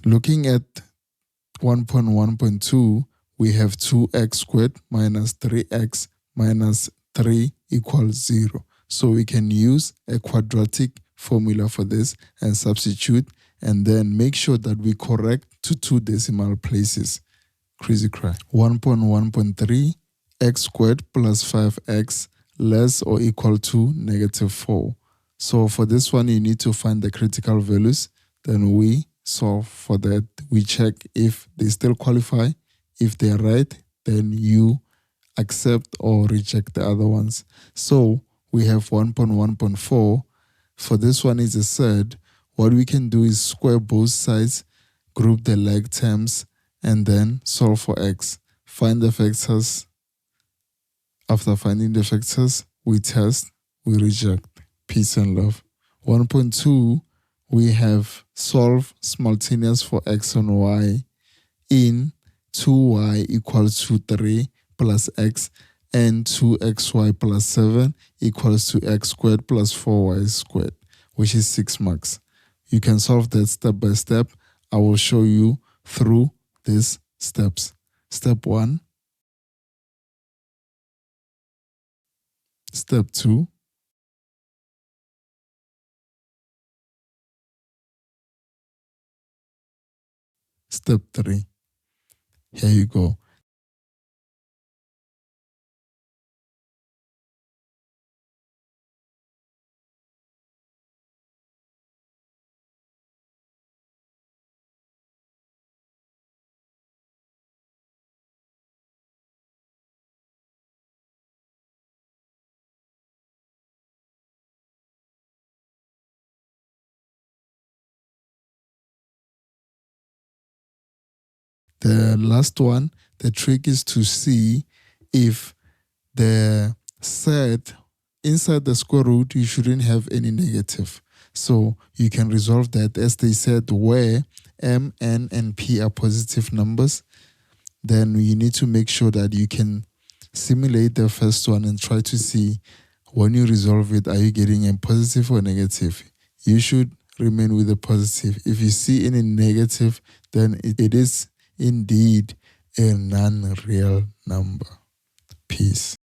Looking at 1.1.2, we have 2x squared minus 3x minus 3 equals 0. So we can use a quadratic formula for this and substitute, and then make sure that we correct to 2 decimal places. Chrizeecry. 1.1.3, x squared plus 5x less or equal to negative 4. So for this one, you need to find the critical values. Then we solve for that. We check if they still qualify. If they are right, then you accept or reject the other ones. So we have 1.1.4. For this one is a surd. What we can do is square both sides, group the like terms, and then solve for x. Find the factors. After finding the factors, we test, we reject. Peace and love. 1.2, we have solve simultaneous for x and y in 2y equals to 3 plus x and 2xy plus 7 equals to x squared plus 4y squared, which is 6 marks. You can solve that step by step. I will show you through these steps. Step 1. Step 2. Step 3. Here you go. The last one, the trick is to see if the set inside the square root, you shouldn't have any negative. So you can resolve that, as they said, where m, n, and p are positive numbers. Then you need to make sure that you can simulate the first one and try to see when you resolve it, are you getting a positive or negative? You should remain with the positive. If you see any negative, then it is indeed a non-real number. Peace.